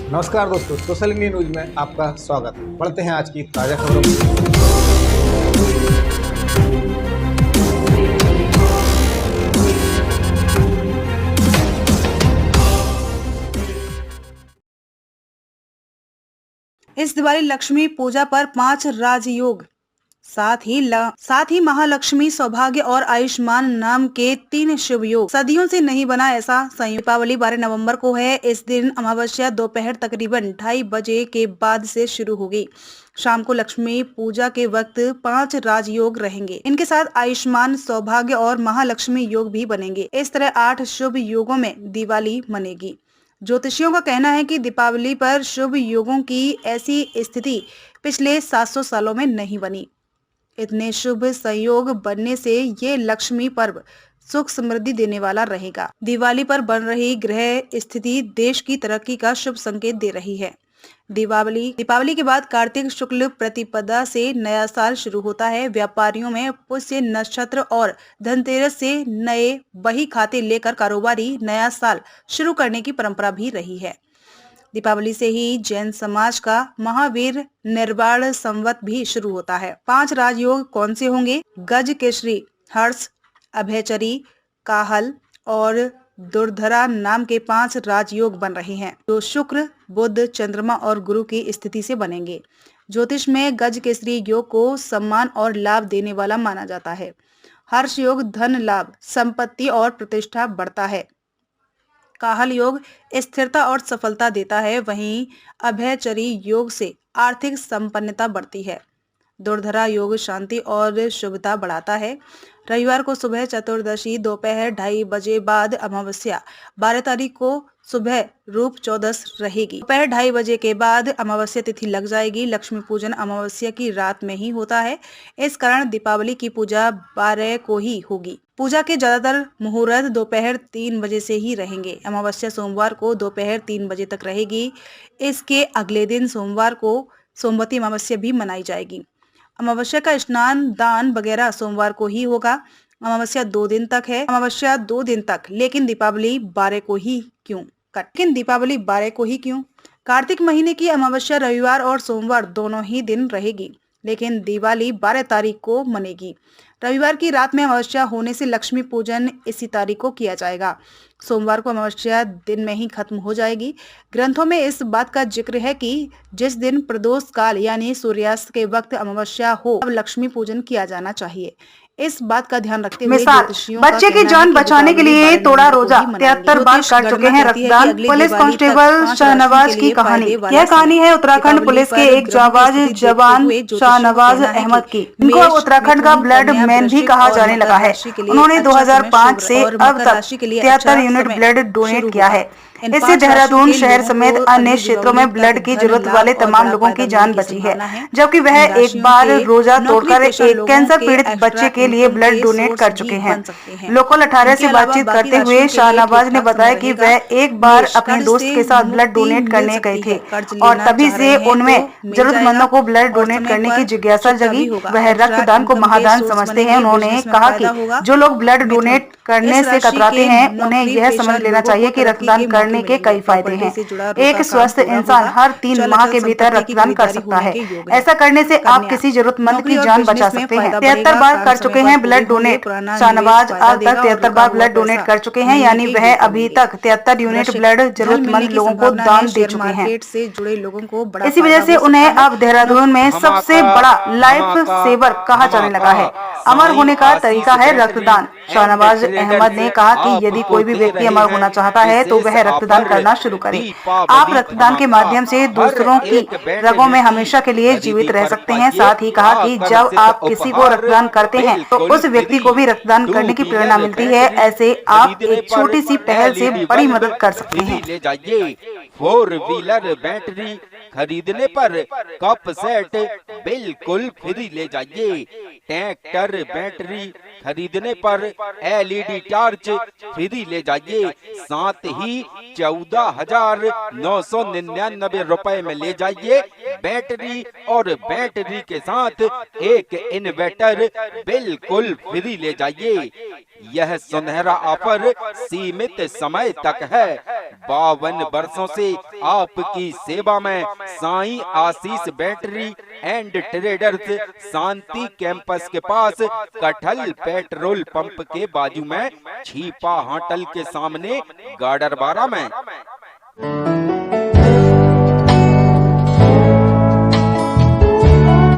नमस्कार दोस्तों, social India news में आपका स्वागत। बढ़ते हैं आज की ताज़ा खबरों में। इस दिवाली लक्ष्मी पूजा पर 5 राजयोग, साथ ही महालक्ष्मी सौभाग्य और आयुष्मान नाम के 3 शुभ योग। सदियों से नहीं बना ऐसा संयोग। दीपावली 12 नवंबर को है। इस दिन अमावस्या दोपहर तकरीबन 2:30 बजे के बाद से शुरू होगी। शाम को लक्ष्मी पूजा के वक्त 5 राजयोग रहेंगे। इनके साथ आयुष्मान, सौभाग्य और महालक्ष्मी योग भी बनेंगे। इस तरह 8 शुभ योगों में दिवाली मनेगी। ज्योतिषियों का कहना है कि दीपावली पर शुभ योगों की ऐसी स्थिति पिछले 700 सालों में नहीं बनी। इतने शुभ संयोग बनने से ये लक्ष्मी पर्व सुख समृद्धि देने वाला रहेगा। दिवाली पर बन रही ग्रह स्थिति देश की तरक्की का शुभ संकेत दे रही है। दीपावली के बाद कार्तिक शुक्ल प्रतिपदा से नया साल शुरू होता है। व्यापारियों में पुष्य नक्षत्र और धनतेरस से नए बही खाते लेकर कारोबारी नया साल शुरू करने की परंपरा भी रही है। दीपावली से ही जैन समाज का महावीर निर्वाण संवत भी शुरू होता है। 5 राजयोग कौन से होंगे? गज केसरी, हर्ष, अभयचरी, काहल और दुर्धरा नाम के 5 राजयोग बन रहे हैं, जो शुक्र, बुध, चंद्रमा और गुरु की स्थिति से बनेंगे। ज्योतिष में गज केसरी योग को सम्मान और लाभ देने वाला माना जाता है। हर्ष योग धन लाभ, संपत्ति और प्रतिष्ठा बढ़ता है। काहल योग स्थिरता और सफलता देता है। वहीं अभयचरी योग से आर्थिक संपन्नता बढ़ती है। दुर्धरा योग शांति और शुभता बढ़ाता है। रविवार को सुबह चतुर्दशी दोपहर 2:30 बजे बाद अमावस्या 12 तारीख को सुबह रूप चौदस रहेगी। दोपहर 2:30 बजे के बाद अमावस्या तिथि लग जाएगी। लक्ष्मी पूजन अमावस्या की रात में ही होता है। इस कारण दीपावली की पूजा 12 को ही होगी। पूजा के ज्यादातर मुहूर्त दोपहर 3 बजे से ही रहेंगे। अमावस्या सोमवार को दोपहर 3 बजे तक रहेगी। इसके अगले दिन सोमवार को सोमवती अमावस्या भी मनाई जाएगी। अमावस्या का स्नान, दान वगैरह सोमवार को ही होगा। अमावस्या 2 दिन तक है। अमावस्या 2 दिन तक, लेकिन दीपावली 12 को ही क्यों? कार्तिक महीने की अमावस्या रविवार और सोमवार दोनों ही दिन रहेगी, लेकिन दिवाली 12 तारीख को मनेगी। रविवार की रात में अमावस्या होने से लक्ष्मी पूजन इसी तारीख को किया जाएगा। सोमवार को अमावस्या दिन में ही खत्म हो जाएगी। ग्रंथों में इस बात का जिक्र है कि जिस दिन प्रदोष काल यानी सूर्यास्त के वक्त अमावस्या हो, तब लक्ष्मी पूजन किया जाना चाहिए। इस बात का ध्यान रखते हुए बच्चे की जान बचाने के लिए तोड़ा रोजा 73 बार कर चुके हैं रक्तदान। पुलिस कांस्टेबल शाहनवाज की कहानी। यह कहानी है उत्तराखंड पुलिस के एक जाबाज जवान शाहनवाज अहमद की। इनको उत्तराखंड का ब्लड मैन भी कहा जाने लगा है। उन्होंने 2005 से अब तक 73 यूनिट ब्लड डोनेट किया है। इससे देहरादून शहर समेत अन्य क्षेत्रों में ब्लड की जरूरत वाले तमाम लोगों की जान बची है, जबकि वह एक बार रोजा तोड़कर एक कैंसर पीड़ित बच्चे के लिए ब्लड डोनेट कर चुके हैं। लोकल 18 से बातचीत करते हुए शाहनवाज ने बताया कि वह एक बार अपने दोस्त के साथ ब्लड डोनेट करने गए थे और तभी से उनमें जरूरतमंदों को ब्लड डोनेट करने की जिज्ञासा जगी। वह रक्तदान को महादान समझते हैं। उन्होंने कहा कि जो लोग ब्लड डोनेट करने से कतराते हैं, उन्हें यह समझ लेना चाहिए कि रक्तदान करने के कई फायदे हैं। एक स्वस्थ इंसान हर 3 माह के भीतर रक्तदान कर सकता है। ऐसा करने से आप किसी जरूरतमंद की जान बचा सकते हैं। 73 बार कर चुके हैं ब्लड डोनेट। शाहनवाज आज तक 73 बार ब्लड डोनेट कर चुके हैं, यानी वह अभी तक 73 यूनिट ब्लड जरूरतमंद लोगों को दान दे चुके हैं। इसी वजह से उन्हें अब देहरादून में सबसे बड़ा लाइफ सेवर कहा जाने लगा है। अमर होने का तरीका है रक्तदान। शाहनवाज अहमद ने कहा कि यदि कोई भी व्यक्ति अमर होना चाहता है तो वह रक्तदान करना शुरू करें। आप रक्तदान के माध्यम से दूसरों की रगों में हमेशा के लिए जीवित रह सकते हैं। साथ ही कहा कि जब आप किसी को रक्तदान करते हैं तो उस व्यक्ति को भी रक्तदान करने की प्रेरणा मिलती है। ऐसे आप एक छोटी सी पहल से बड़ी मदद कर सकते हैं। 4 व्हीलर बैटरी खरीदने पर कप सेट बिल्कुल फ्री ले जाइए। ट्रैक्टर बैटरी खरीदने पर LED टॉर्च फ्री ले जाइए। साथ ही 14,999 रुपए में ले जाइए बैटरी और बैटरी के साथ एक इन्वर्टर बिल्कुल फ्री ले जाइए। यह सुनहरा ऑफर सीमित समय तक है। 52 वर्षों से आपकी सेवा में Sai Ashish battery and traders, Shanti campus के पास, कटहल पेट्रोल पंप के बाजू में, छिपा होटल के सामने, गाडरवारा में।